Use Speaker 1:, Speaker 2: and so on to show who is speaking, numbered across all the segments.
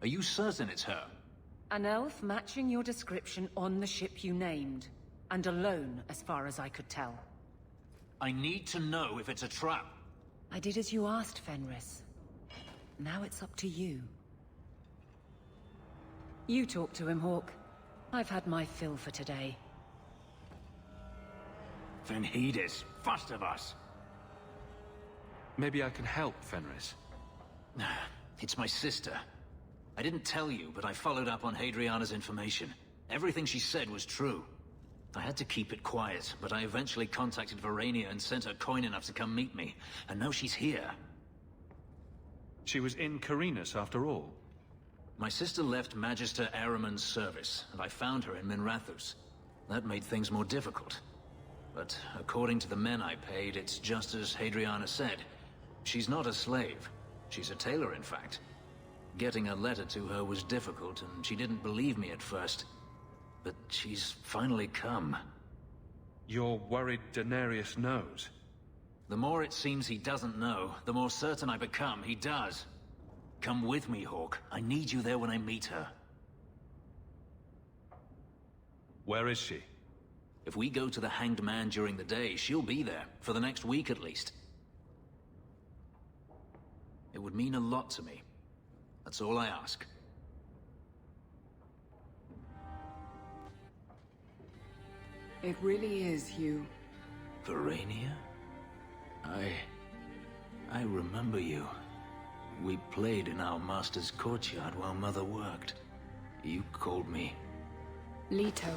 Speaker 1: Are you certain it's her?
Speaker 2: An elf matching your description on the ship you named. And alone, as far as I could tell.
Speaker 1: I need to know if it's a trap.
Speaker 2: I did as you asked, Fenris. Now it's up to you. You talk to him, Hawke. I've had my fill for today.
Speaker 1: Fenhidis, first of us.
Speaker 3: Maybe I can help, Fenris.
Speaker 1: It's my sister. I didn't tell you, but I followed up on Hadriana's information. Everything she said was true. I had to keep it quiet, but I eventually contacted Verania and sent her coin enough to come meet me. And now she's here.
Speaker 3: She was in Carinus after all.
Speaker 1: My sister left Magister Ahriman's service, and I found her in Minrathous. That made things more difficult. But according to the men I paid, it's just as Hadriana said. She's not a slave. She's a tailor, in fact. Getting a letter to her was difficult, and she didn't believe me at first. But she's finally come.
Speaker 3: You're worried Daenerys knows?
Speaker 1: The more it seems he doesn't know, the more certain I become he does. Come with me, Hawke. I need you there when I meet her.
Speaker 3: Where is she?
Speaker 1: If we go to the Hanged Man during the day, she'll be there, for the next week at least. It would mean a lot to me. That's all I ask.
Speaker 4: It really is you.
Speaker 1: Verania? I remember you. We played in our master's courtyard while Mother worked. You called me.
Speaker 4: Leto.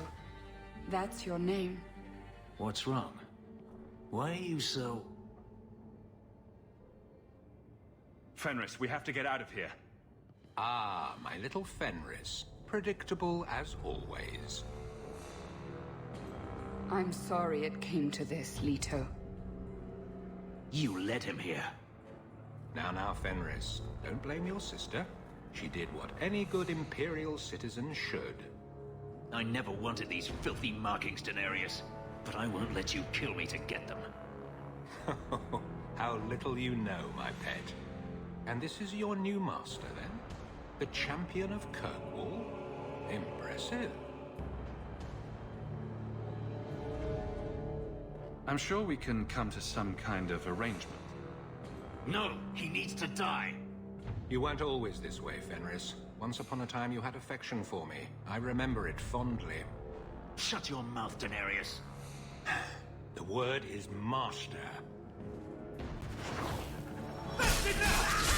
Speaker 4: That's your name.
Speaker 1: What's wrong? Why are you so...
Speaker 3: Fenris, we have to get out of here.
Speaker 5: Ah, my little Fenris. Predictable as always.
Speaker 4: I'm sorry it came to this, Leto.
Speaker 1: You led him here.
Speaker 5: Now, Fenris. Don't blame your sister. She did what any good Imperial citizen should.
Speaker 1: I never wanted these filthy markings, Daenerys. But I won't let you kill me to get them.
Speaker 5: How little you know, my pet. And this is your new master, then? The champion of Kirkwall? Impressive.
Speaker 3: I'm sure we can come to some kind of arrangement.
Speaker 1: No, he needs to die.
Speaker 5: You weren't always this way, Fenris. Once upon a time you had affection for me. I remember it fondly.
Speaker 1: Shut your mouth, Daenerys.
Speaker 5: The word is master.
Speaker 1: That's enough!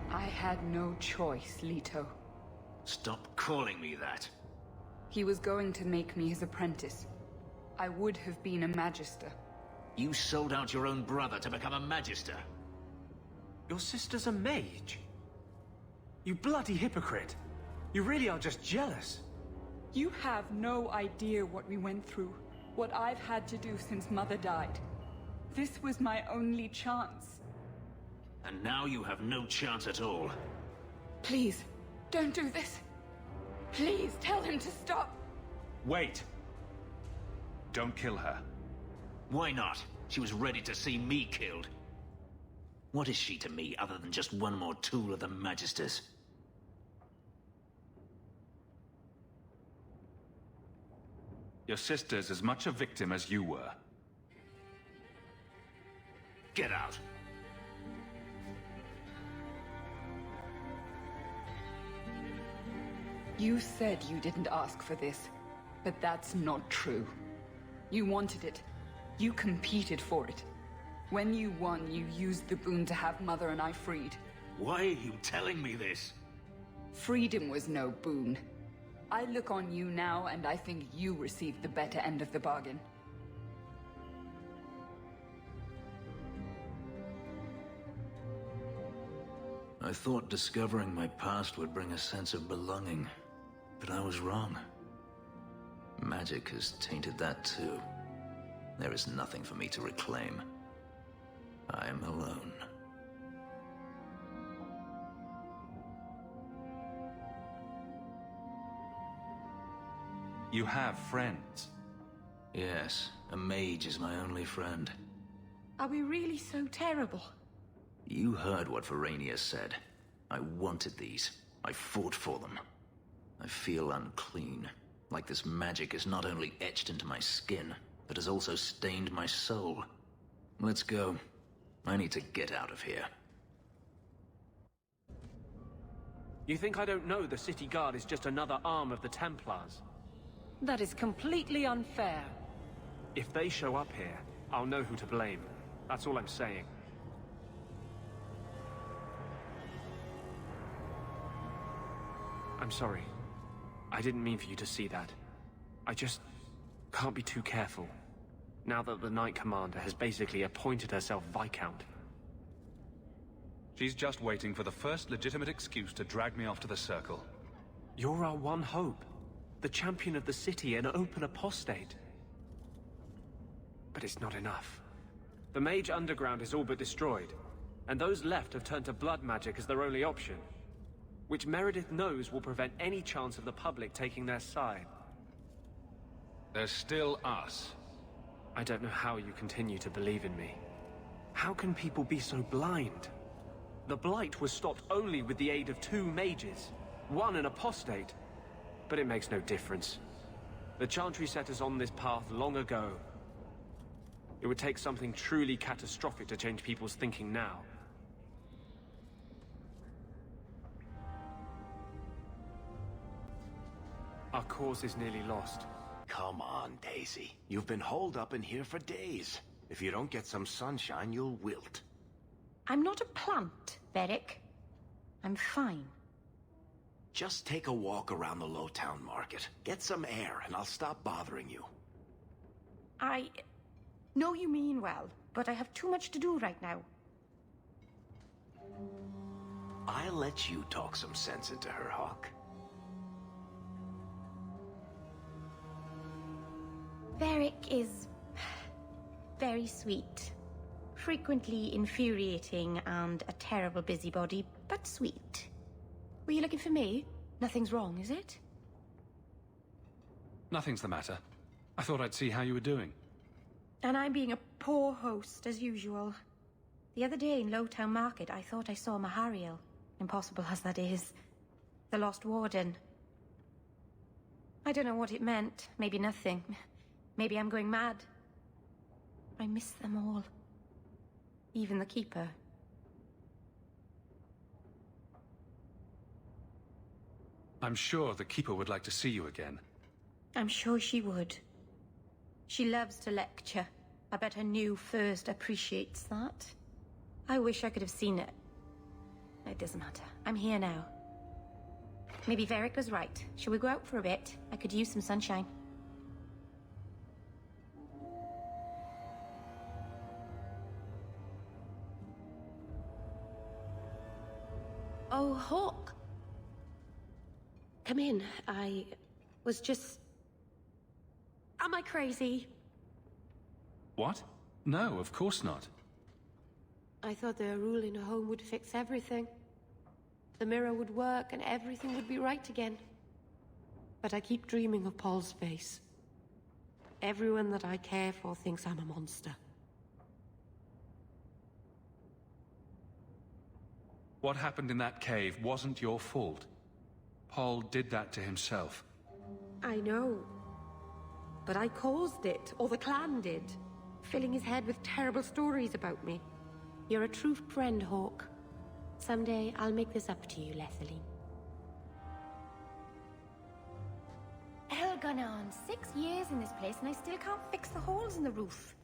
Speaker 4: I had no choice, Leto.
Speaker 1: Stop calling me that.
Speaker 4: He was going to make me his apprentice. I would have been a magister.
Speaker 1: You sold out your own brother to become a magister.
Speaker 6: Your sister's a mage? You bloody hypocrite. You really are just jealous.
Speaker 4: You have no idea what we went through, what I've had to do since Mother died. This was my only chance.
Speaker 1: And now you have no chance at all.
Speaker 4: Please, don't do this. Please, tell him to stop.
Speaker 3: Wait! Don't kill her.
Speaker 1: Why not? She was ready to see me killed. What is she to me other than just one more tool of the Magisters?
Speaker 3: Your sister's as much a victim as you were.
Speaker 1: Get out!
Speaker 4: You said you didn't ask for this, but that's not true. You wanted it. You competed for it. When you won, you used the boon to have Mother and I freed.
Speaker 1: Why are you telling me this?
Speaker 4: Freedom was no boon. I look on you now, and I think you received the better end of the bargain.
Speaker 1: I thought discovering my past would bring a sense of belonging, but I was wrong. Magic has tainted that too. There is nothing for me to reclaim. I am alone.
Speaker 3: You have friends.
Speaker 1: Yes, a mage is my only friend.
Speaker 2: Are we really so terrible?
Speaker 1: You heard what Verania said. I wanted these. I fought for them. I feel unclean, like this magic is not only etched into my skin, but has also stained my soul. Let's go. I need to get out of here.
Speaker 6: You think I don't know the City Guard is just another arm of the Templars?
Speaker 2: That is completely unfair.
Speaker 6: If they show up here, I'll know who to blame. That's all I'm saying. I'm sorry. I didn't mean for you to see that. I just can't be too careful, now that the Knight Commander has basically appointed herself Viscount.
Speaker 3: She's just waiting for the first legitimate excuse to drag me off to the Circle.
Speaker 6: You're our one hope. The champion of the city, an open apostate. But it's not enough. The Mage Underground is all but destroyed, and those left have turned to blood magic as their only option, which Meredith knows will prevent any chance of the public taking their side.
Speaker 3: There's still us.
Speaker 6: I don't know how you continue to believe in me. How can people be so blind? The Blight was stopped only with the aid of 2 mages, one an apostate. But it makes no difference. The Chantry set us on this path long ago. It would take something truly catastrophic to change people's thinking now. Our cause is nearly lost.
Speaker 7: Come on, Daisy. You've been holed up in here for days. If you don't get some sunshine, you'll wilt.
Speaker 8: I'm not a plant, Varric. I'm fine.
Speaker 7: Just take a walk around the Lowtown Market. Get some air, and I'll stop bothering you.
Speaker 8: I know you mean well, but I have too much to do right now.
Speaker 7: I'll let you talk some sense into her, Hawk.
Speaker 8: Varric is very sweet. Frequently infuriating and a terrible busybody, but sweet. Were you looking for me? Nothing's wrong, is it?
Speaker 3: Nothing's the matter. I thought I'd see how you were doing.
Speaker 8: And I'm being a poor host, as usual. The other day in Lowtown Market, I thought I saw Mahariel. Impossible as that is. The Lost Warden. I don't know what it meant. Maybe nothing. Maybe I'm going mad. I miss them all. Even the Keeper.
Speaker 3: I'm sure the Keeper would like to see you again.
Speaker 8: I'm sure she would. She loves to lecture. I bet her new first appreciates that. I wish I could have seen it. It doesn't matter. I'm here now. Maybe Varric was right. Shall we go out for a bit? I could use some sunshine. Oh, Hawk. Come in. I was just... Am I crazy?
Speaker 3: What? No, of course not.
Speaker 8: I thought the rule in a home would fix everything. The mirror would work and everything would be right again. But I keep dreaming of Paul's face. Everyone that I care for thinks I'm a monster.
Speaker 3: What happened in that cave wasn't your fault. Paul did that to himself.
Speaker 8: I know. But I caused it, or the clan did. Filling his head with terrible stories about me. You're a true friend, Hawk. Someday I'll make this up to you, Leslie.
Speaker 9: Hell gone on 6 years in this place and I still can't fix the holes in the roof.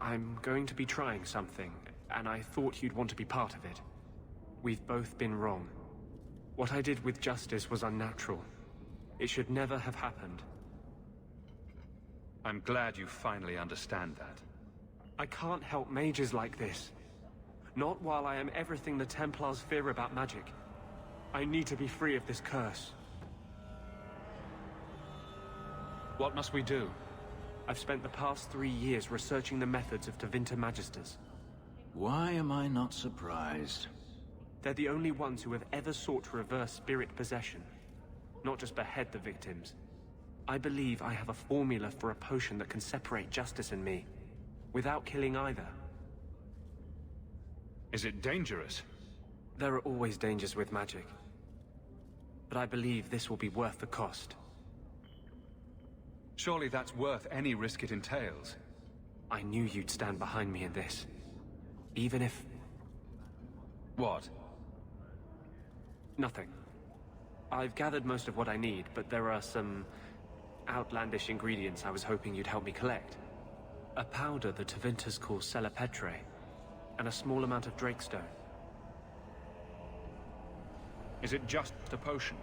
Speaker 6: I'm going to be trying something, and I thought you'd want to be part of it. We've both been wrong. What I did with Justice was unnatural. It should never have happened.
Speaker 3: I'm glad you finally understand that.
Speaker 6: I can't help mages like this. Not while I am everything the Templars fear about magic. I need to be free of this curse.
Speaker 3: What must we do?
Speaker 6: I've spent the past 3 years researching the methods of Tevinter Magisters.
Speaker 1: Why am I not surprised?
Speaker 6: They're the only ones who have ever sought to reverse spirit possession, not just behead the victims. I believe I have a formula for a potion that can separate Justice and me, without killing either.
Speaker 3: Is it dangerous?
Speaker 6: There are always dangers with magic. But I believe this will be worth the cost.
Speaker 3: Surely that's worth any risk it entails.
Speaker 6: I knew you'd stand behind me in this. Even if...
Speaker 3: What?
Speaker 6: Nothing. I've gathered most of what I need, but there are some outlandish ingredients I was hoping you'd help me collect. A powder the Tevinters call Selapetre, and a small amount of Drakestone.
Speaker 3: Is it just a potion?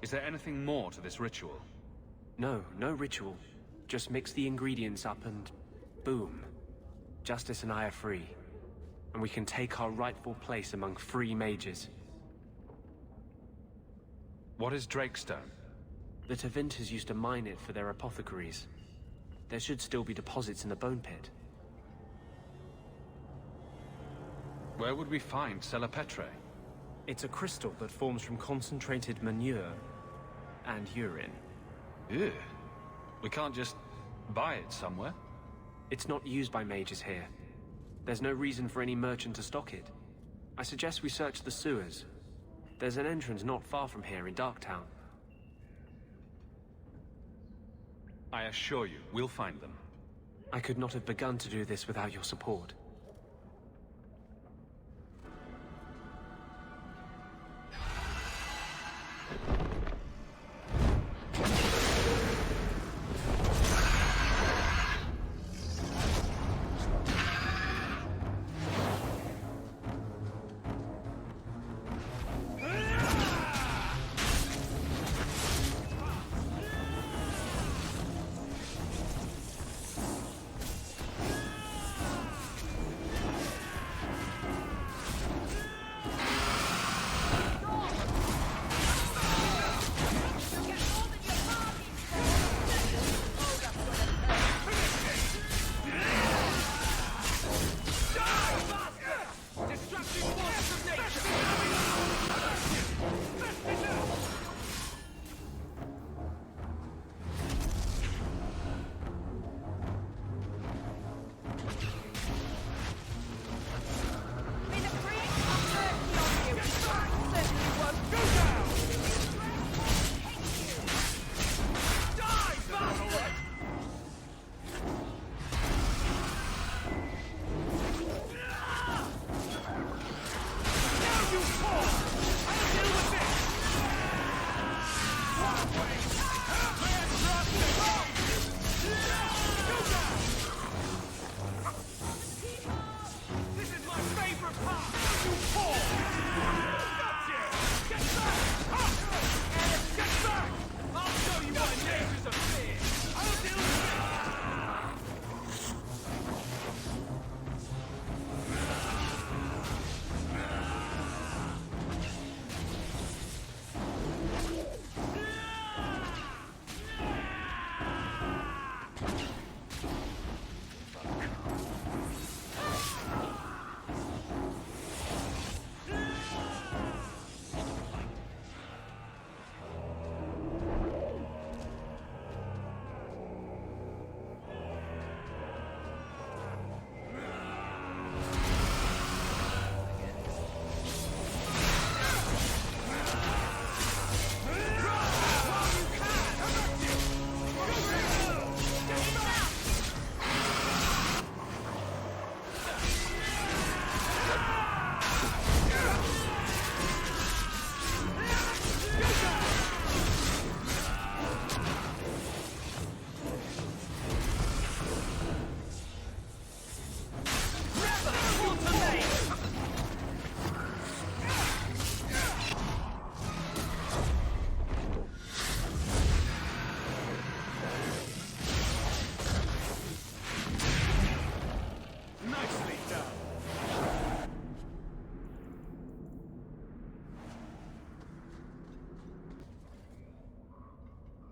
Speaker 3: Is there anything more to this ritual?
Speaker 6: No, no ritual. Just mix the ingredients up and... boom. Justice and I are free. And we can take our rightful place among free mages.
Speaker 3: What is Drakestone?
Speaker 6: The Tevinters used to mine it for their apothecaries. There should still be deposits in the Bone Pit.
Speaker 3: Where would we find Selapetre?
Speaker 6: It's a crystal that forms from concentrated manure and urine.
Speaker 3: Ew. We can't just buy it somewhere?
Speaker 6: It's not used by mages here. There's no reason for any merchant to stock it. I suggest we search the sewers. There's an entrance not far from here in Darktown.
Speaker 3: I assure you, we'll find them.
Speaker 6: I could not have begun to do this without your support.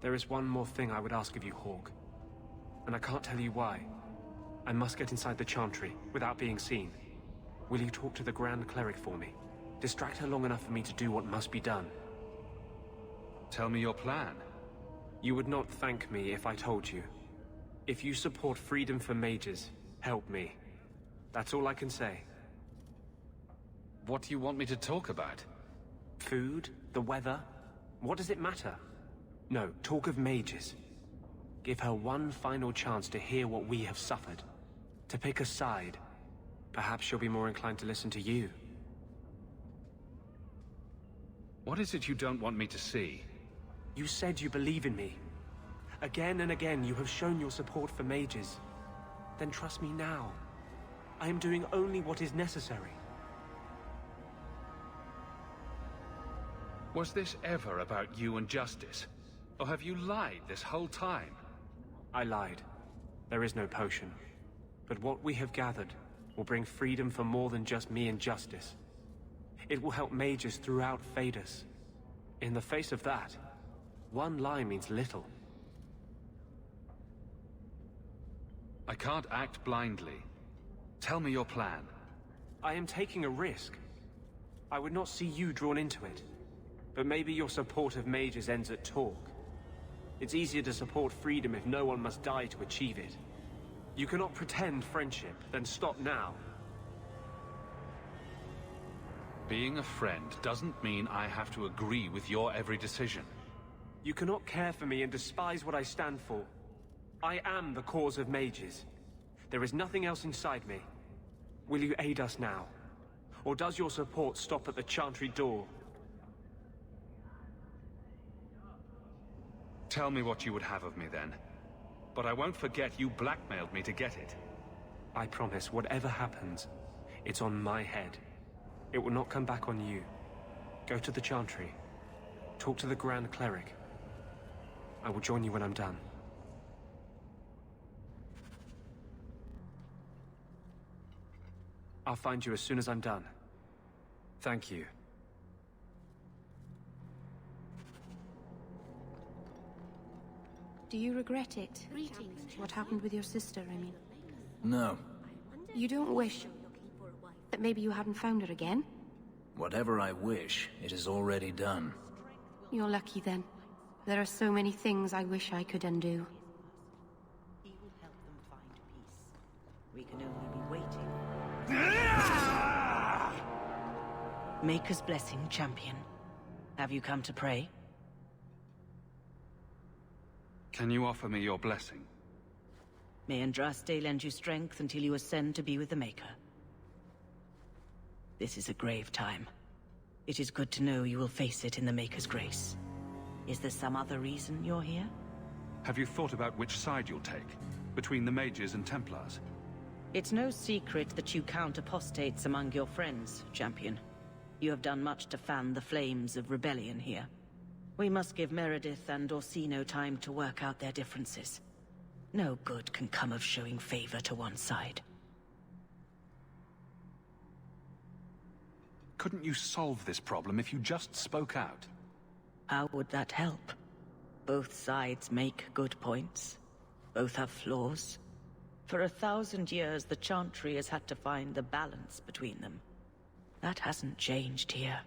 Speaker 6: There is one more thing I would ask of you, Hawke. And I can't tell you why. I must get inside the Chantry, without being seen. Will you talk to the Grand Cleric for me? Distract her long enough for me to do what must be done.
Speaker 3: Tell me your plan.
Speaker 6: You would not thank me if I told you. If you support freedom for mages, help me. That's all I can say.
Speaker 3: What do you want me to talk about?
Speaker 6: Food? The weather? What does it matter? No, talk of mages. Give her one final chance to hear what we have suffered. To pick a side. Perhaps she'll be more inclined to listen to you.
Speaker 3: What is it you don't want me to see?
Speaker 6: You said you believe in me. Again and again you have shown your support for mages. Then trust me now. I am doing only what is necessary.
Speaker 3: Was this ever about you and justice? Or have you lied this whole time?
Speaker 6: I lied. There is no potion. But what we have gathered will bring freedom for more than just me and justice. It will help mages throughout Phaedus. In the face of that, one lie means little.
Speaker 3: I can't act blindly. Tell me your plan.
Speaker 6: I am taking a risk. I would not see you drawn into it. But maybe your support of mages ends at talk. It's easier to support freedom if no one must die to achieve it. You cannot pretend friendship, then stop now.
Speaker 3: Being a friend doesn't mean I have to agree with your every decision.
Speaker 6: You cannot care for me and despise what I stand for. I am the cause of mages. There is nothing else inside me. Will you aid us now? Or does your support stop at the Chantry door?
Speaker 3: Tell me what you would have of me then. But I won't forget you blackmailed me to get it.
Speaker 6: I promise, whatever happens, it's on my head. It will not come back on you. Go to the Chantry. Talk to the Grand Cleric. I will join you when I'm done. I'll find you as soon as I'm done. Thank you.
Speaker 8: Do you regret it? What happened with your sister, I mean?
Speaker 1: No.
Speaker 8: You don't wish that maybe you hadn't found her again?
Speaker 1: Whatever I wish, it is already done.
Speaker 8: You're lucky then. There are so many things I wish I could undo.
Speaker 10: He will help them find peace. We can only be waiting. Maker's blessing, champion. Have you come to pray?
Speaker 3: Can you offer me your blessing?
Speaker 10: May Andraste lend you strength until you ascend to be with the Maker. This is a grave time. It is good to know you will face it in the Maker's grace. Is there some other reason you're here?
Speaker 3: Have you thought about which side you'll take? Between the mages and Templars?
Speaker 10: It's no secret that you count apostates among your friends, champion. You have done much to fan the flames of rebellion here. We must give Meredith and Orsino time to work out their differences. No good can come of showing favor to one side.
Speaker 3: Couldn't you solve this problem if you just spoke out?
Speaker 10: How would that help? Both sides make good points. Both have flaws. For 1,000 years, the Chantry has had to find the balance between them. That hasn't changed here.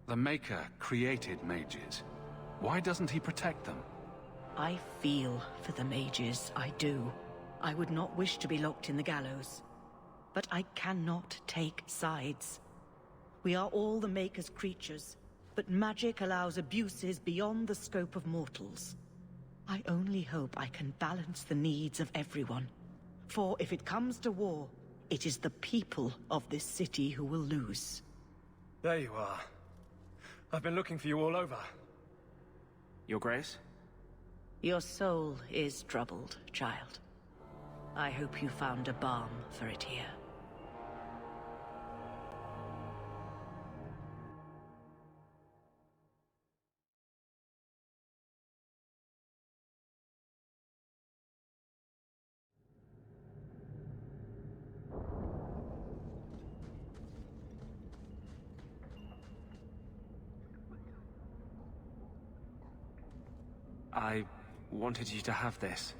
Speaker 3: The Maker created mages. Why doesn't he protect them?
Speaker 10: I feel for the mages, I do. I would not wish to be locked in the gallows. But I cannot take sides. We are all the Maker's creatures, but magic allows abuses beyond the scope of mortals. I only hope I can balance the needs of everyone. For if it comes to war, it is the people of this city who will lose.
Speaker 6: There you are. I've been looking for you all over. Your Grace?
Speaker 10: Your soul is troubled, child. I hope you found a balm for it here.
Speaker 6: I wanted you to have this.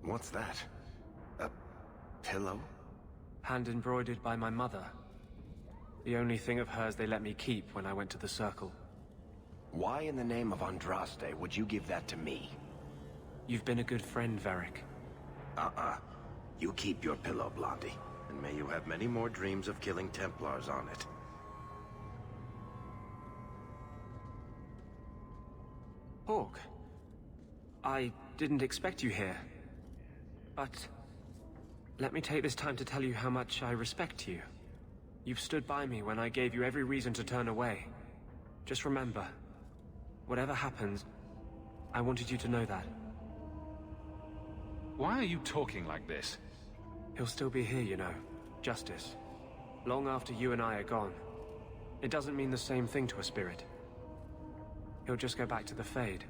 Speaker 7: What's that? A pillow?
Speaker 6: Hand-embroidered by my mother. The only thing of hers they let me keep when I went to the Circle.
Speaker 7: Why in the name of Andraste would you give that to me?
Speaker 6: You've been a good friend, Varric.
Speaker 7: You keep your pillow, Blondie. And may you have many more dreams of killing Templars on it.
Speaker 6: Hawke, I didn't expect you here. But let me take this time to tell you how much I respect you. You've stood by me when I gave you every reason to turn away. Just remember, whatever happens, I wanted you to know that.
Speaker 3: Why are you talking like this?
Speaker 6: He'll still be here, you know. Justice. Long after you and I are gone. It doesn't mean the same thing to a spirit. He'll just go back to the Fade.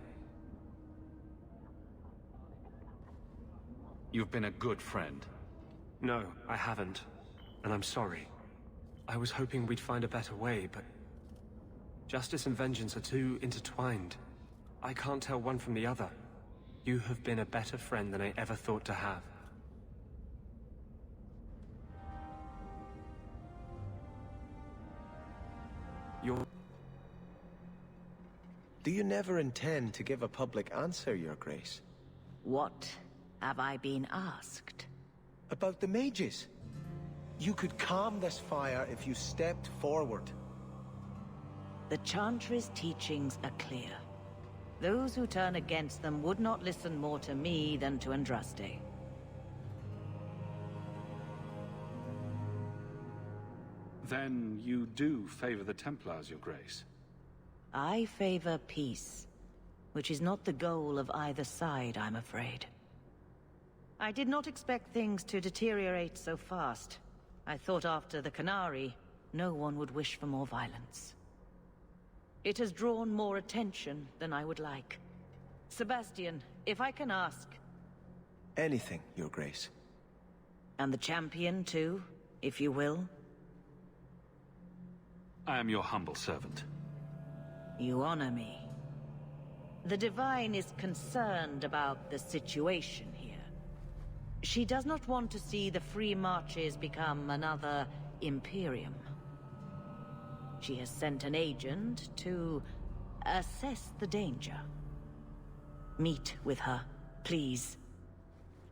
Speaker 3: You've been a good friend.
Speaker 6: No, I haven't. And I'm sorry. I was hoping we'd find a better way, but... Justice and vengeance are too intertwined. I can't tell one from the other. You have been a better friend than I ever thought to have.
Speaker 11: Do you never intend to give a public answer, Your Grace?
Speaker 10: What have I been asked?
Speaker 11: About the mages. You could calm this fire if you stepped forward.
Speaker 10: The Chantry's teachings are clear. Those who turn against them would not listen more to me than to Andraste.
Speaker 3: Then you do favor the Templars, Your Grace?
Speaker 10: I favor peace, which is not the goal of either side, I'm afraid. I did not expect things to deteriorate so fast. I thought after the Canary, no one would wish for more violence. It has drawn more attention than I would like. Sebastian, if I can ask...
Speaker 11: Anything, Your Grace.
Speaker 10: And the champion, too, if you will?
Speaker 3: I am your humble servant.
Speaker 10: You honor me. The Divine is concerned about the situation here. She does not want to see the Free Marches become another Imperium. She has sent an agent to assess the danger. Meet with her, please.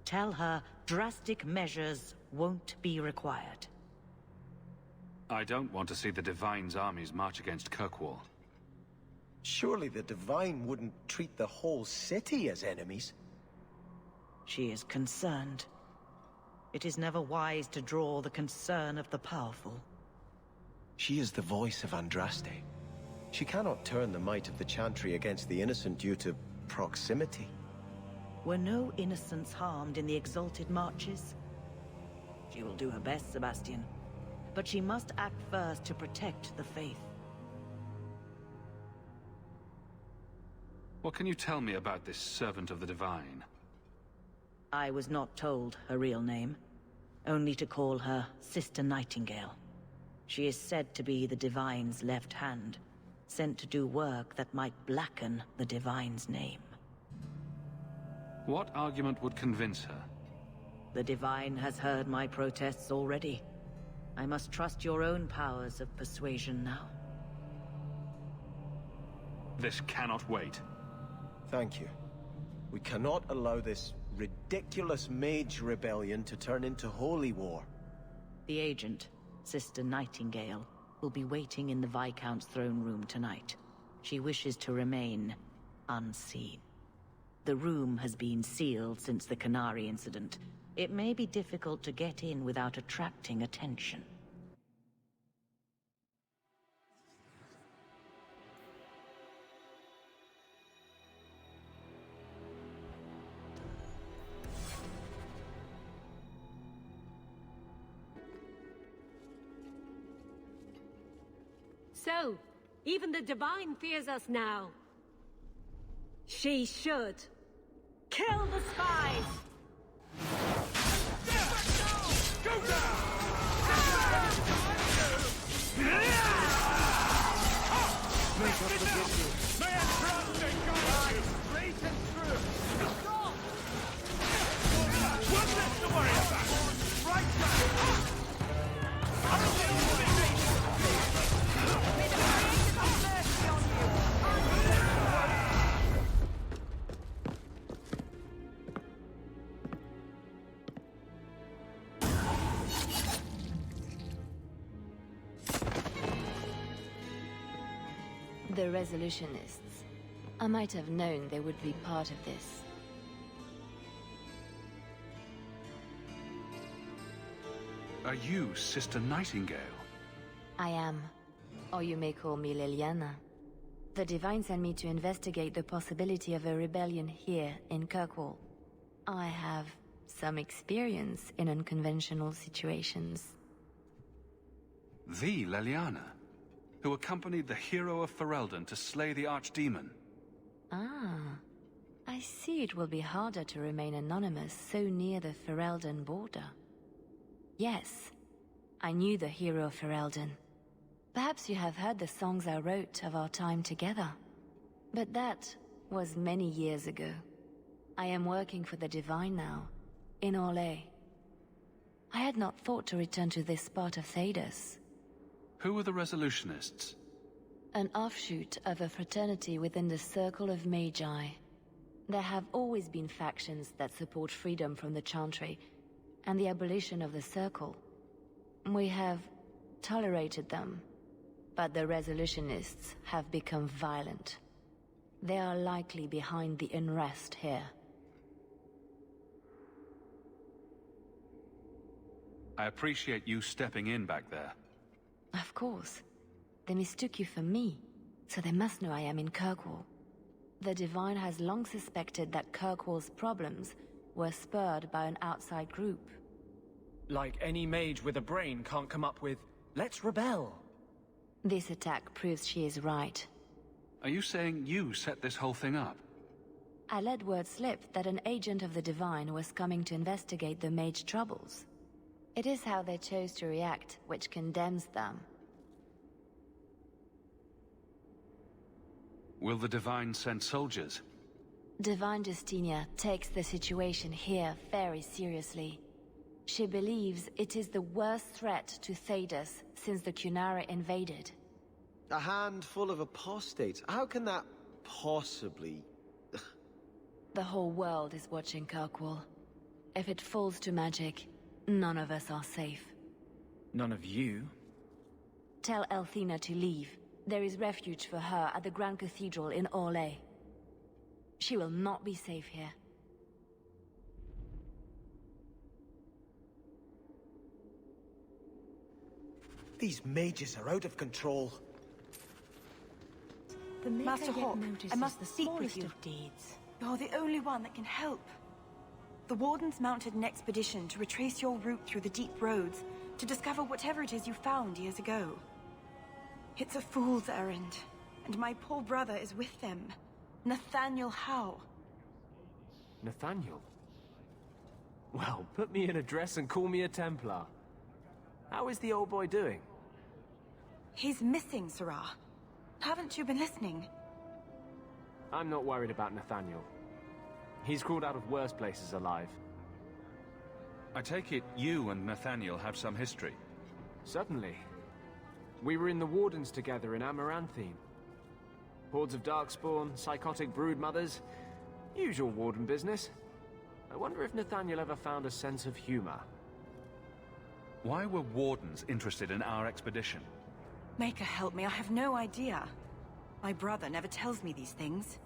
Speaker 10: Tell her drastic measures won't be required.
Speaker 3: I don't want to see the Divine's armies march against Kirkwall.
Speaker 11: Surely the Divine wouldn't treat the whole city as enemies.
Speaker 10: She is concerned. It is never wise to draw the concern of the powerful.
Speaker 11: She is the voice of Andraste. She cannot turn the might of the Chantry against the innocent due to proximity.
Speaker 10: Were no innocents harmed in the Exalted Marches? She will do her best, Sebastian. But she must act first to protect the faith.
Speaker 3: What can you tell me about this servant of the Divine?
Speaker 10: I was not told her real name, only to call her Sister Nightingale. She is said to be the Divine's left hand, sent to do work that might blacken the Divine's name.
Speaker 3: What argument would convince her?
Speaker 10: The Divine has heard my protests already. I must trust your own powers of persuasion now.
Speaker 3: This cannot wait.
Speaker 11: Thank you. We cannot allow this ridiculous mage rebellion to turn into holy war.
Speaker 10: The agent, Sister Nightingale, will be waiting in the Viscount's throne room tonight. She wishes to remain unseen. The room has been sealed since the Canary incident. It may be difficult to get in without attracting attention.
Speaker 12: So, even the Divine fears us now. She should. Kill the spies!
Speaker 13: Go down! May I trust in God?
Speaker 14: The Resolutionists. I might have known they would be part of this.
Speaker 3: Are you Sister Nightingale?
Speaker 14: I am. Or you may call me Liliana. The Divine sent me to investigate the possibility of a rebellion here in Kirkwall. I have some experience in unconventional situations.
Speaker 3: The Liliana, who accompanied the hero of Ferelden to slay the Archdemon.
Speaker 14: Ah, I see it will be harder to remain anonymous so near the Ferelden border. Yes, I knew the hero of Ferelden. Perhaps you have heard the songs I wrote of our time together. But that was many years ago. I am working for the Divine now, in Orlais. I had not thought to return to this part of Thedas.
Speaker 3: Who are the Resolutionists?
Speaker 14: An offshoot of a fraternity within the Circle of Magi. There have always been factions that support freedom from the Chantry, and the abolition of the Circle. We have tolerated them, but the Resolutionists have become violent. They are likely behind the unrest here.
Speaker 3: I appreciate you stepping in back there.
Speaker 14: Of course. They mistook you for me, so they must know I am in Kirkwall. The Divine has long suspected that Kirkwall's problems were spurred by an outside group.
Speaker 6: Like any mage with a brain can't come up with, "Let's rebel."
Speaker 14: This attack proves she is right.
Speaker 3: Are you saying you set this whole thing up?
Speaker 14: I let word slip that an agent of the Divine was coming to investigate the mage troubles. It is how they chose to react which condemns them.
Speaker 3: Will the Divine send soldiers?
Speaker 14: Divine Justinia takes the situation here very seriously. She believes it is the worst threat to Thedas since the Cunara invaded.
Speaker 11: A handful of apostates? How can that possibly...
Speaker 14: The whole world is watching Kirkwall. If it falls to magic, none of us are safe.
Speaker 6: None of you?
Speaker 14: Tell Elthina to leave. There is refuge for her at the Grand Cathedral in Orlais. She will not be safe here.
Speaker 15: These mages are out of control.
Speaker 8: Master Hawk, I must speak with you.
Speaker 16: Of deeds.
Speaker 8: You're the only one that can help. The Wardens mounted an expedition to retrace your route through the deep roads to discover whatever it is you found years ago. It's a fool's errand, and my poor brother is with them. Nathaniel Howe.
Speaker 6: Nathaniel? Well, put me in a dress and call me a Templar. How is the old boy doing?
Speaker 8: He's missing, Sirah. Haven't you been listening?
Speaker 6: I'm not worried about Nathaniel. He's crawled out of worse places alive.
Speaker 3: I take it you and Nathaniel have some history?
Speaker 6: Certainly. We were in the Wardens together in Amaranthine. Hordes of Darkspawn, psychotic broodmothers. Usual Warden business. I wonder if Nathaniel ever found a sense of humor.
Speaker 3: Why were Wardens interested in our expedition?
Speaker 8: Maker help me, I have no idea. My brother never tells me these things.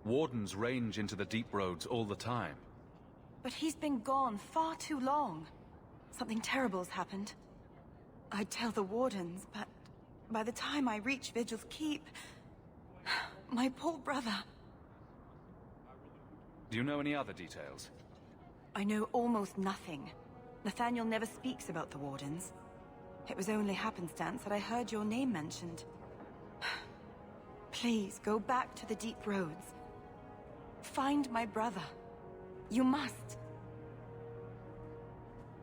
Speaker 3: Wardens range into the deep roads all the time.
Speaker 8: But he's been gone far too long. Something terrible has happened. I'd tell the Wardens, but by the time I reach Vigil's Keep... my poor brother...
Speaker 3: Do you know any other details?
Speaker 8: I know almost nothing. Nathaniel never speaks about the Wardens. It was only happenstance that I heard your name mentioned. Please, go back to the deep roads. Find my brother. You must.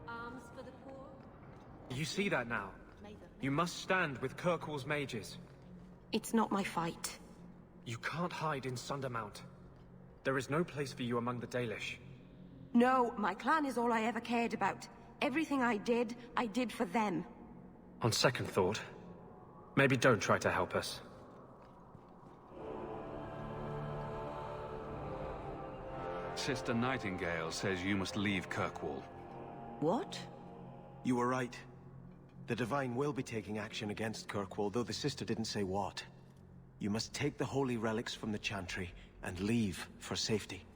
Speaker 12: Arms for the poor?
Speaker 6: You see that now? You must stand with Kirkwall's mages.
Speaker 8: It's not my fight.
Speaker 6: You can't hide in Sundermount. There is no place for you among the Dalish.
Speaker 8: No, my clan is all I ever cared about. Everything I did for them.
Speaker 6: On second thought, maybe don't try to help us.
Speaker 3: Sister Nightingale says you must leave Kirkwall.
Speaker 10: What?
Speaker 15: You were right.
Speaker 11: The Divine will be taking action against Kirkwall, though the sister didn't say what. You must take the holy relics from the Chantry and leave for safety.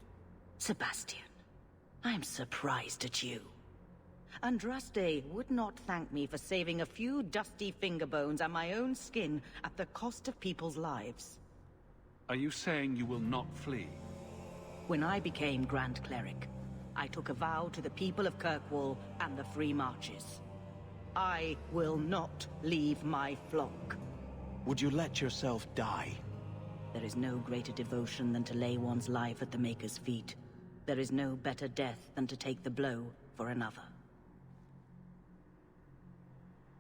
Speaker 10: Sebastian, I'm surprised at you. Andraste would not thank me for saving a few dusty finger bones and my own skin at the cost of people's lives.
Speaker 3: Are you saying you will not flee?
Speaker 10: When I became Grand Cleric, I took a vow to the people of Kirkwall and the Free Marches. I will not leave my flock.
Speaker 11: Would you let yourself die?
Speaker 10: There is no greater devotion than to lay one's life at the Maker's feet. There is no better death than to take the blow for another.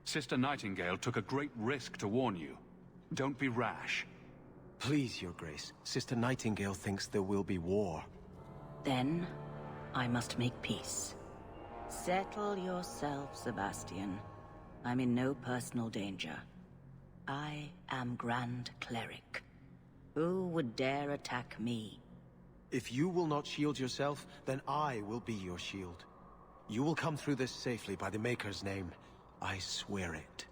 Speaker 3: Sister Nightingale took a great risk to warn you. Don't be rash.
Speaker 11: Please, Your Grace. Sister Nightingale thinks there will be war.
Speaker 10: Then, I must make peace. Settle yourself, Sebastian. I'm in no personal danger. I am Grand Cleric. Who would dare attack me?
Speaker 11: If you will not shield yourself, then I will be your shield. You will come through this safely by the Maker's name. I swear it.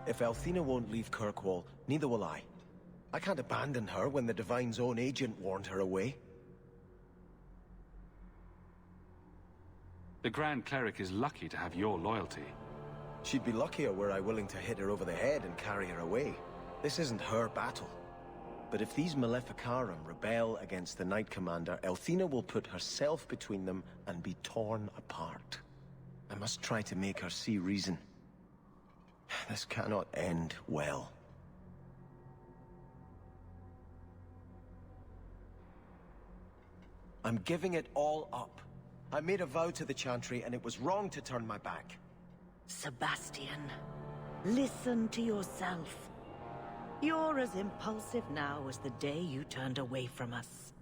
Speaker 11: If Althena won't leave Kirkwall, neither will I. I can't abandon her when the Divine's own agent warned her away.
Speaker 3: The Grand Cleric is lucky to have your loyalty.
Speaker 11: She'd be luckier were I willing to hit her over the head and carry her away. This isn't her battle. But if these Maleficarum rebel against the Knight Commander, Althena will put herself between them and be torn apart. I must try to make her see reason. This cannot end well. I'm giving it all up. I made a vow to the Chantry, and it was wrong to turn my back.
Speaker 10: Sebastian, listen to yourself. You're as impulsive now as the day you turned away from us.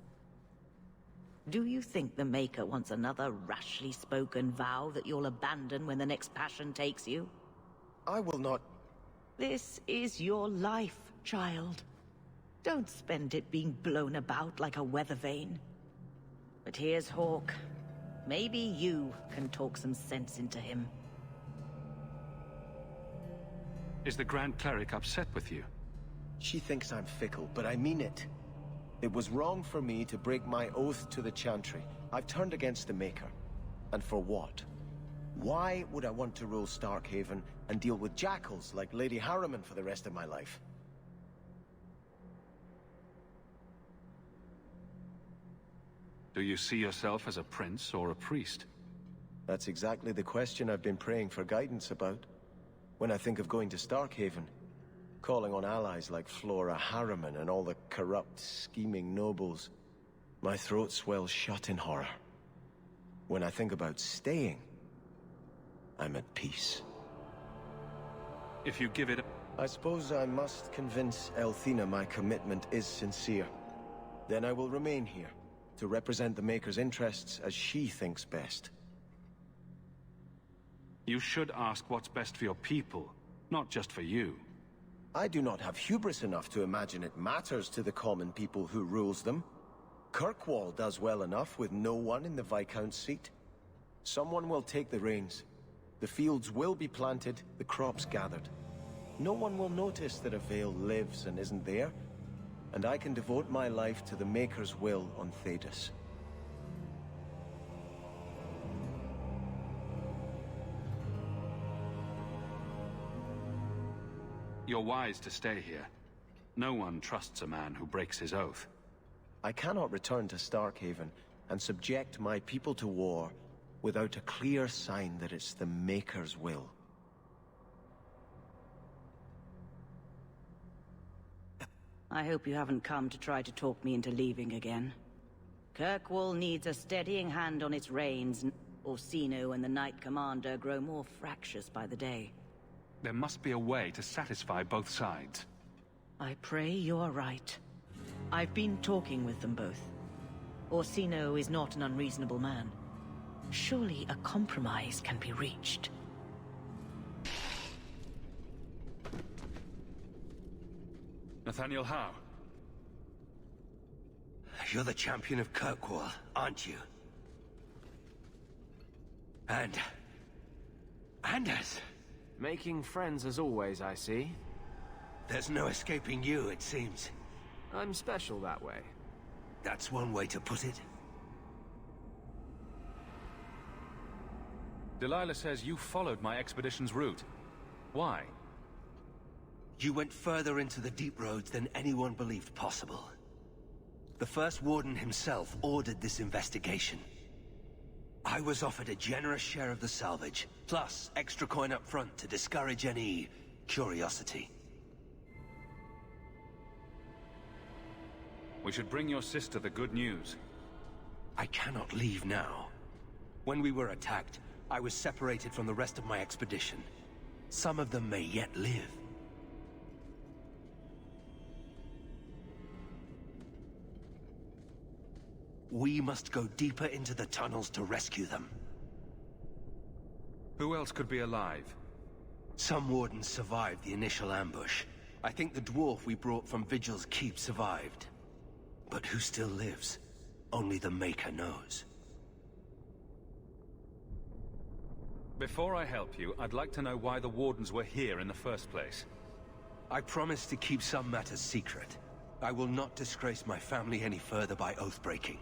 Speaker 10: Do you think the Maker wants another rashly spoken vow that you'll abandon when the next passion takes you?
Speaker 11: I will not...
Speaker 10: This is your life, child. Don't spend it being blown about like a weather vane. But here's Hawke. Maybe you can talk some sense into him.
Speaker 3: Is the Grand Cleric upset with you?
Speaker 11: She thinks I'm fickle, but I mean it. It was wrong for me to break my oath to the Chantry. I've turned against the Maker. And for what? Why would I want to rule Starkhaven and deal with jackals like Lady Harriman for the rest of my life?
Speaker 3: Do you see yourself as a prince or a priest?
Speaker 11: That's exactly the question I've been praying for guidance about. When I think of going to Starkhaven, calling on allies like Flora Harriman and all the corrupt, scheming nobles, my throat swells shut in horror. When I think about staying, I'm at peace.
Speaker 3: If you give it...
Speaker 11: I suppose I must convince Althena my commitment is sincere. Then I will remain here, to represent the Maker's interests as she thinks best.
Speaker 3: You should ask what's best for your people, not just for you.
Speaker 11: I do not have hubris enough to imagine it matters to the common people who rules them. Kirkwall does well enough with no one in the Viscount's seat. Someone will take the reins. The fields will be planted, the crops gathered. No one will notice that a Vale lives and isn't there, and I can devote my life to the Maker's will on Thedas.
Speaker 3: You're wise to stay here. No one trusts a man who breaks his oath.
Speaker 11: I cannot return to Starkhaven and subject my people to war without a clear sign that it's the Maker's will.
Speaker 10: I hope you haven't come to try to talk me into leaving again. Kirkwall needs a steadying hand on its reins. Orsino and the Knight Commander grow more fractious by the day.
Speaker 3: There must be a way to satisfy both sides.
Speaker 10: I pray you're right. I've been talking with them both. Orsino is not an unreasonable man. Surely a compromise can be reached.
Speaker 3: Nathaniel Howe.
Speaker 7: You're the champion of Kirkwall, aren't you? And... Anders!
Speaker 6: Making friends as always, I see.
Speaker 7: There's no escaping you, it seems.
Speaker 6: I'm special that way.
Speaker 7: That's one way to put it.
Speaker 3: Delilah says you followed my expedition's route. Why?
Speaker 7: You went further into the deep roads than anyone believed possible. The First Warden himself ordered this investigation. I was offered a generous share of the salvage, plus extra coin up front to discourage any curiosity.
Speaker 3: We should bring your sister the good news.
Speaker 7: I cannot leave now. When we were attacked, I was separated from the rest of my expedition. Some of them may yet live. We must go deeper into the tunnels to rescue them.
Speaker 3: Who else could be alive?
Speaker 7: Some Wardens survived the initial ambush. I think the dwarf we brought from Vigil's Keep survived. But who still lives? Only the Maker knows.
Speaker 3: Before I help you, I'd like to know why the Wardens were here in the first place.
Speaker 7: I promise to keep some matters secret. I will not disgrace my family any further by oath-breaking.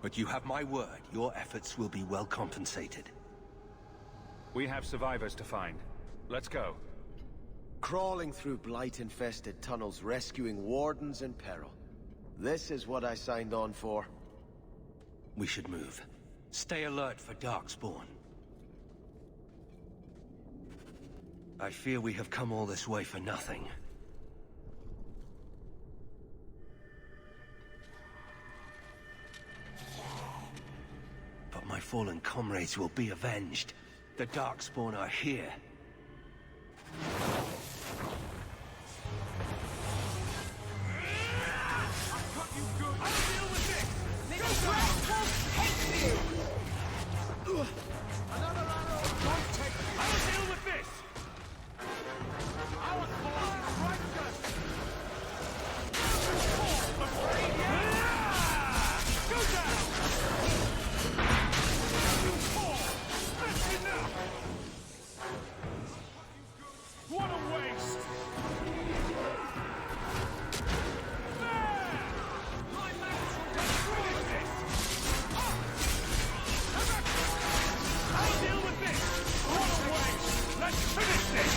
Speaker 7: But you have my word, your efforts will be well compensated.
Speaker 3: We have survivors to find. Let's go.
Speaker 11: Crawling through blight-infested tunnels, rescuing Wardens in peril. This is what I signed on for.
Speaker 7: We should move. Stay alert for Darkspawn. I fear we have come all this way for nothing. But my fallen comrades will be avenged. The Darkspawn are here.
Speaker 13: What a waste! I'll deal with this! What a waste! Let's finish this!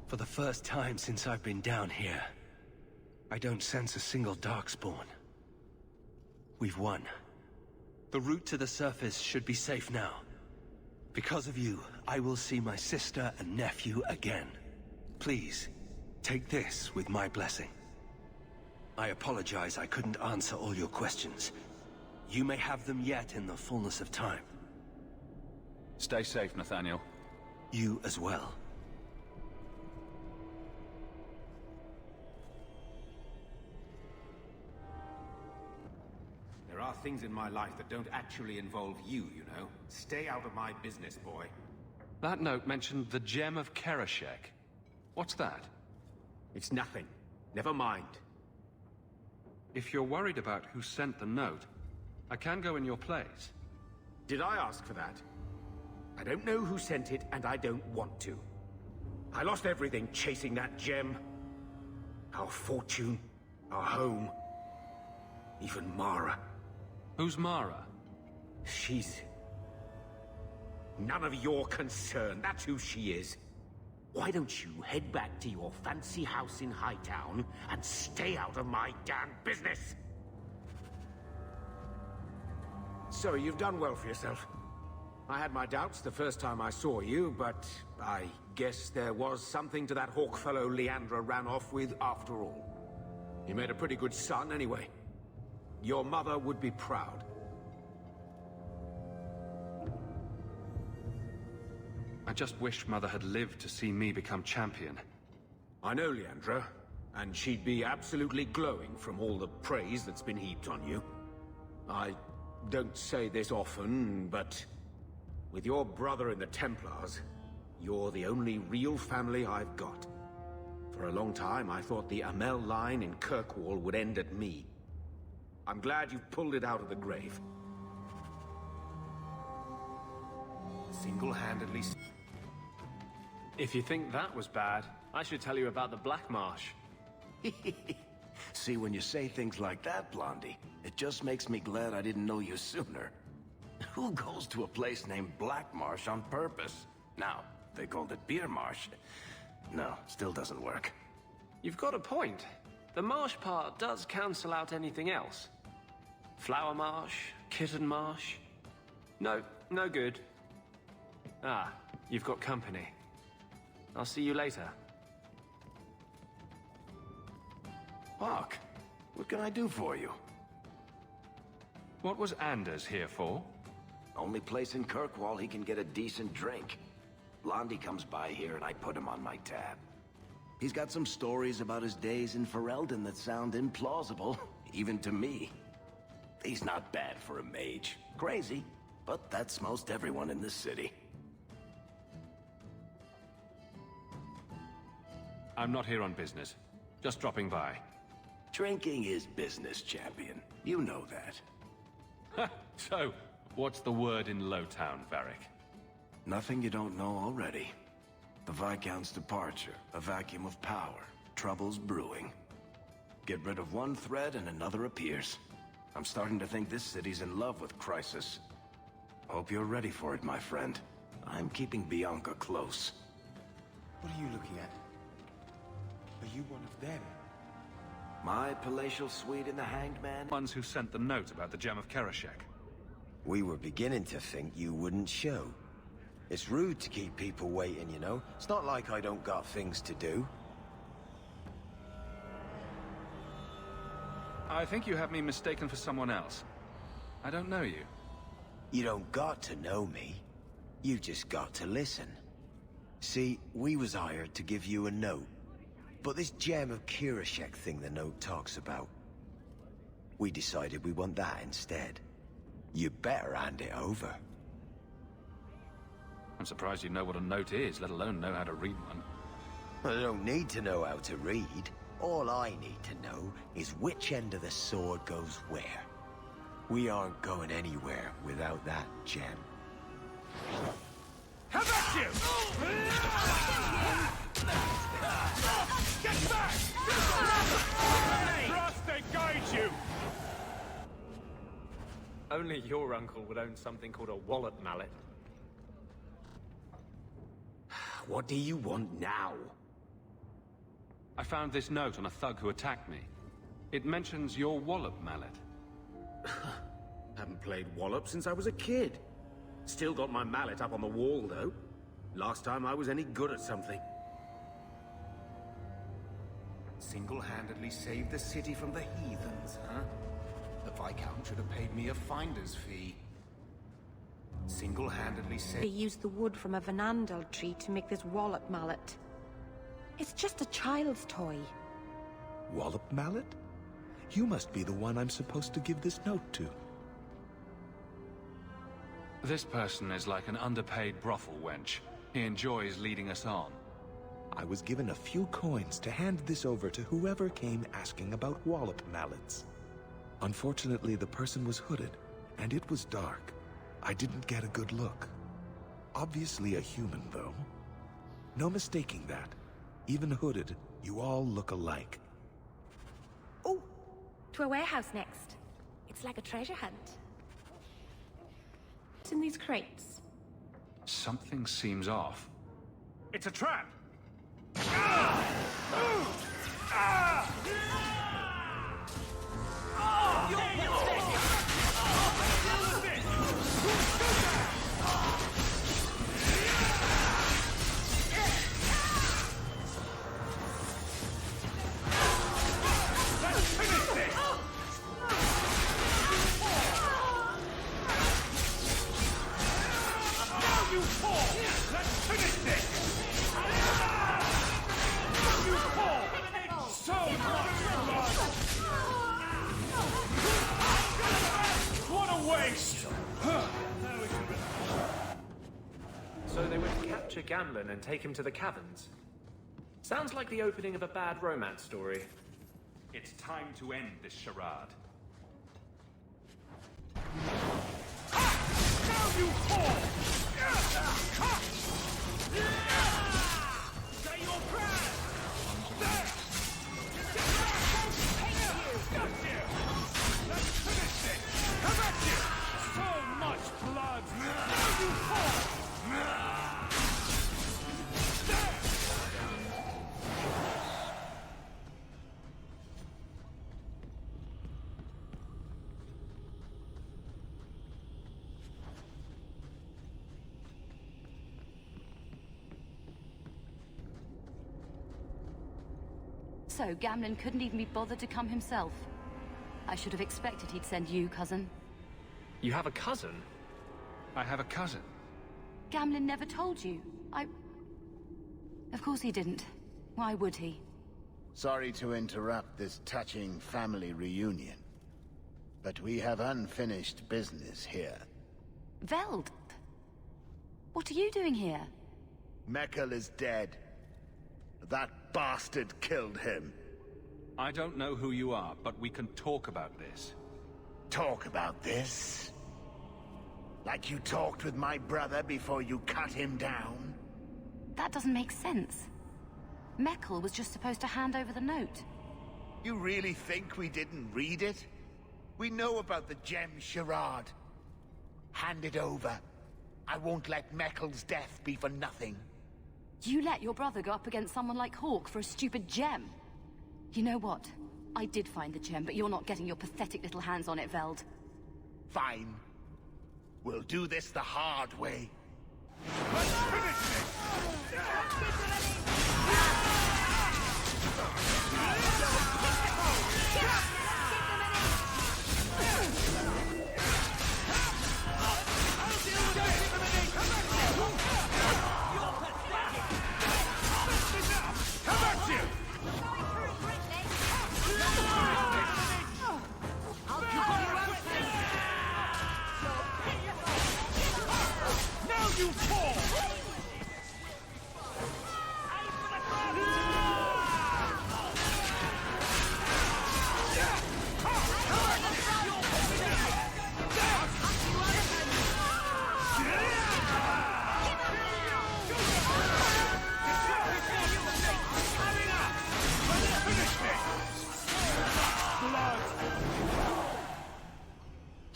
Speaker 7: For the first time since I've been down here, I don't sense a single Darkspawn. We've won. The route to the surface should be safe now. Because of you, I will see my sister and nephew again. Please, take this with my blessing. I apologize I couldn't answer all your questions. You may have them yet in the fullness of time.
Speaker 3: Stay safe, Nathaniel.
Speaker 7: You as well.
Speaker 5: There are things in my life that don't actually involve you, you know. Stay out of my business, boy.
Speaker 3: That note mentioned the Gem of Kereshek. What's that?
Speaker 5: It's nothing. Never mind.
Speaker 3: If you're worried about who sent the note, I can go in your place.
Speaker 5: Did I ask for that? I don't know who sent it, and I don't want to. I lost everything chasing that gem. Our fortune, our home, even Mara.
Speaker 3: Who's Mara?
Speaker 5: She's... none of your concern. That's who she is. Why don't you head back to your fancy house in Hightown and stay out of my damn business? So, you've done well for yourself. I had my doubts the first time I saw you, but I guess there was something to that hawk fellow Leandra ran off with after all. You made a pretty good son anyway. Your mother would be proud.
Speaker 3: I just wish Mother had lived to see me become champion.
Speaker 5: I know Leandra, and she'd be absolutely glowing from all the praise that's been heaped on you. I don't say this often, but with your brother in the Templars, you're the only real family I've got. For a long time, I thought the Amel line in Kirkwall would end at me. I'm glad you've pulled it out of the grave. Single-handedly...
Speaker 6: If you think that was bad, I should tell you about the Black Marsh.
Speaker 16: See, when you say things like that, Blondie, it just makes me glad I didn't know you sooner. Who goes to a place named Black Marsh on purpose? Now, they called it Beer Marsh. No, still doesn't work.
Speaker 6: You've got a point. The marsh part does cancel out anything else. Flower Marsh, Kitten Marsh. No, no good. Ah, you've got company. I'll see you later.
Speaker 16: Hawk, what can I do for you?
Speaker 3: What was Anders here for?
Speaker 16: Only place in Kirkwall he can get a decent drink. Blondie comes by here and I put him on my tab. He's got some stories about his days in Ferelden that sound implausible, even to me. He's not bad for a mage. Crazy, but that's most everyone in this city.
Speaker 3: I'm not here on business. Just dropping by.
Speaker 16: Drinking is business, champion. You know that.
Speaker 3: So, what's the word in Lowtown, Varric?
Speaker 16: Nothing you don't know already. The Viscount's departure, a vacuum of power, troubles brewing. Get rid of one thread and another appears. I'm starting to think this city's in love with Crisis. Hope you're ready for it, my friend. I'm keeping Bianca close.
Speaker 15: What are you looking at? Are you one of them?
Speaker 16: My palatial suite in the Hanged Man?
Speaker 3: Ones who sent the note about the Gem of Kereshek.
Speaker 11: We were beginning to think you wouldn't show. It's rude to keep people waiting, you know? It's not like I don't got things to do.
Speaker 3: I think you have me mistaken for someone else. I don't know you.
Speaker 11: You don't got to know me. You just got to listen. See, we was hired to give you a note. But this Gem of Kereshek thing the note talks about, we decided we want that instead. You better hand it over.
Speaker 3: I'm surprised you know what a note is, let alone know how to read one.
Speaker 11: I don't need to know how to read. All I need to know is which end of the sword goes where. We aren't going anywhere without that gem.
Speaker 13: How about you? Get back! Trust and guide you!
Speaker 6: Only your uncle would own something called a wallet mallet.
Speaker 5: What do you want now?
Speaker 3: I found this note on a thug who attacked me. It mentions your wallop mallet.
Speaker 5: Haven't played Wallop since I was a kid. Still got my mallet up on the wall, though. Last time I was any good at something. Single-handedly saved the city from the heathens, huh? The Viscount should have paid me a finder's fee. Single-handedly
Speaker 8: They
Speaker 5: saved...
Speaker 8: used the wood from a Vanandel tree to make this wallop mallet. It's just a child's toy.
Speaker 17: Wallop mallet? You must be the one I'm supposed to give this note to.
Speaker 3: This person is like an underpaid brothel wench. He enjoys leading us on.
Speaker 17: I was given a few coins to hand this over to whoever came asking about wallop mallets. Unfortunately, the person was hooded, and it was dark. I didn't get a good look. Obviously a human, though. No mistaking that. Even hooded, you all look alike.
Speaker 8: Oh, to a warehouse next. It's like a treasure hunt. What's in these crates?
Speaker 3: Something seems off.
Speaker 13: It's a trap! You fall! Let's finish
Speaker 6: capture Gamlen and take him to the caverns. Sounds like the opening of a bad romance story.
Speaker 3: It's time to end this charade.
Speaker 13: Now you fall! Say your prayers! There! Got you! Let's finish this! Come at you! So much blood! Now you fall! There!
Speaker 18: So, Gamlen couldn't even be bothered to come himself. I should have expected he'd send you, cousin.
Speaker 6: You have a cousin?
Speaker 3: I have a cousin.
Speaker 18: Gamlen never told you. Of course he didn't. Why would he?
Speaker 19: Sorry to interrupt this touching family reunion, but we have unfinished business here.
Speaker 18: Veld! What are you doing here?
Speaker 19: Mekkel is dead. That bastard killed him.
Speaker 3: I don't know who you are, but we can talk about this.
Speaker 19: Talk about this? Like you talked with my brother before you cut him down?
Speaker 18: That doesn't make sense. Mekkel was just supposed to hand over the note.
Speaker 19: You really think we didn't read it? We know about the gem charade. Hand it over. I won't let Mekkel's death be for nothing.
Speaker 18: You let your brother go up against someone like Hawke for a stupid gem. You know what? I did find the gem, but you're not getting your pathetic little hands on it, Veld.
Speaker 19: Fine. We'll do this the hard way.
Speaker 13: Let's finish this! Now you fall!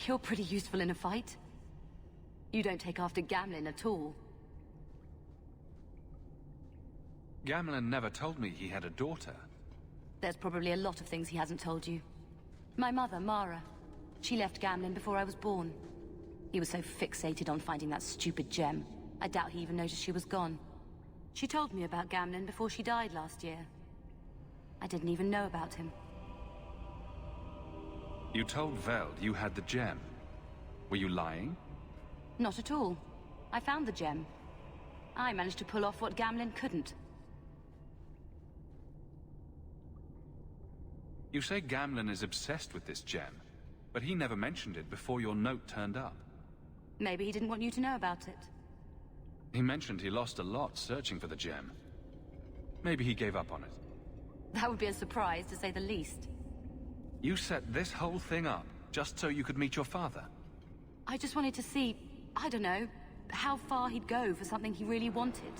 Speaker 18: You're pretty useful in a fight. You don't take after Gamlen at all.
Speaker 3: Gamlen never told me he had a daughter.
Speaker 18: There's probably a lot of things he hasn't told you. My mother, Mara. She left Gamlen before I was born. He was so fixated on finding that stupid gem. I doubt he even noticed she was gone. She told me about Gamlen before she died last year. I didn't even know about him.
Speaker 3: You told Veld you had the gem. Were you lying?
Speaker 18: Not at all. I found the gem. I managed to pull off what Gamlen couldn't.
Speaker 3: You say Gamlen is obsessed with this gem, but he never mentioned it before your note turned up.
Speaker 18: Maybe he didn't want you to know about it.
Speaker 3: He mentioned he lost a lot searching for the gem. Maybe he gave up on it.
Speaker 18: That would be a surprise, to say the least.
Speaker 3: You set this whole thing up just so you could meet your father?
Speaker 18: I just wanted to see, I don't know, how far he'd go for something he really wanted.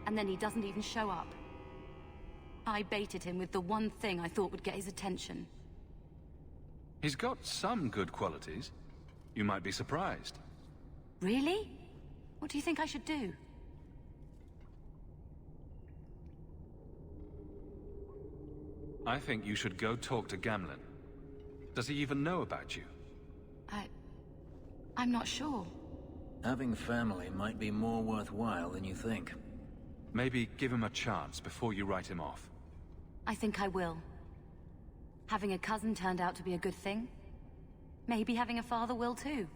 Speaker 18: And then he doesn't even show up. I baited him with the one thing I thought would get his attention.
Speaker 3: He's got some good qualities. You might be surprised.
Speaker 18: Really? What do you think I should do?
Speaker 3: I think you should go talk to Gamlen. Does he even know about you?
Speaker 18: I'm not sure.
Speaker 1: Having family might be more worthwhile than you think.
Speaker 3: Maybe give him a chance before you write him off.
Speaker 18: I think I will. Having a cousin turned out to be a good thing. Maybe having a father will too.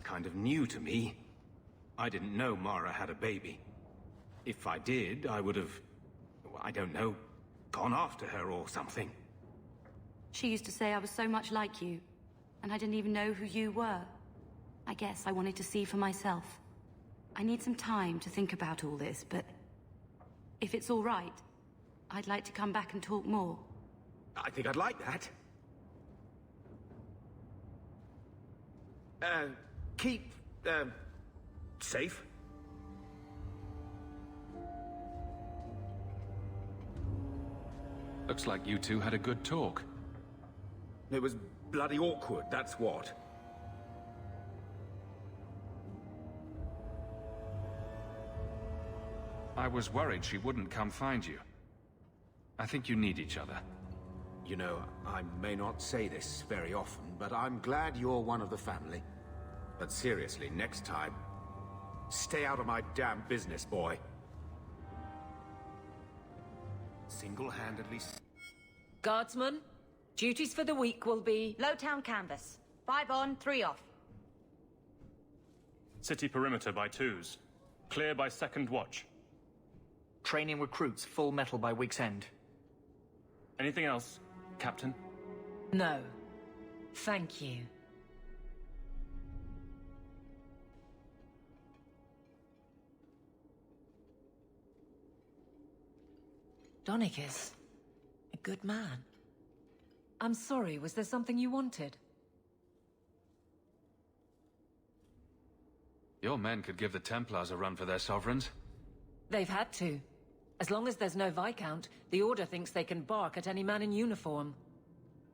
Speaker 5: Kind of new to me. I didn't know Mara had a baby. If I did, I would have, I don't know, gone after her or something.
Speaker 18: She used to say I was so much like you, and I didn't even know who you were. I guess I wanted to see for myself. I need some time to think about all this, but if it's all right, I'd like to come back and talk more.
Speaker 5: I think I'd like that. Keep, safe.
Speaker 3: Looks like you two had a good talk.
Speaker 5: It was bloody awkward, that's what.
Speaker 3: I was worried she wouldn't come find you. I think you need each other.
Speaker 5: You know, I may not say this very often, but I'm glad you're one of the family. But seriously, next time, stay out of my damn business, boy.
Speaker 15: Single-handedly...
Speaker 2: Guardsmen, duties for the week will be...
Speaker 8: Lowtown canvas. 5 on, 3 off.
Speaker 20: City perimeter by 2s. Clear by 2nd watch.
Speaker 21: Training recruits full metal by week's end.
Speaker 20: Anything else, Captain?
Speaker 2: No. Thank you. Donicus. A good man. I'm sorry, was there something you wanted?
Speaker 3: Your men could give the Templars a run for their sovereigns.
Speaker 2: They've had to. As long as there's no Viscount, the Order thinks they can bark at any man in uniform.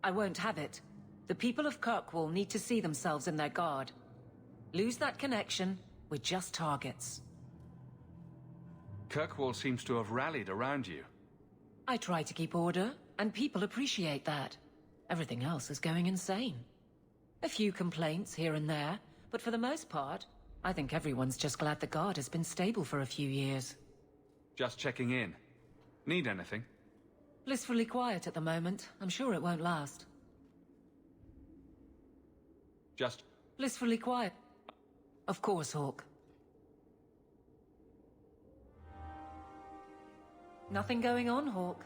Speaker 2: I won't have it. The people of Kirkwall need to see themselves in their guard. Lose that connection, we're just targets.
Speaker 3: Kirkwall seems to have rallied around you.
Speaker 2: I try to keep order, and people appreciate that. Everything else is going insane. A few complaints here and there, but for the most part, I think everyone's just glad the Guard has been stable for a few years.
Speaker 3: Just checking in. Need anything?
Speaker 2: Blissfully quiet at the moment. I'm sure it won't last.
Speaker 3: Just...
Speaker 2: Blissfully quiet. Of course, Hawke. Nothing going on, Hawke.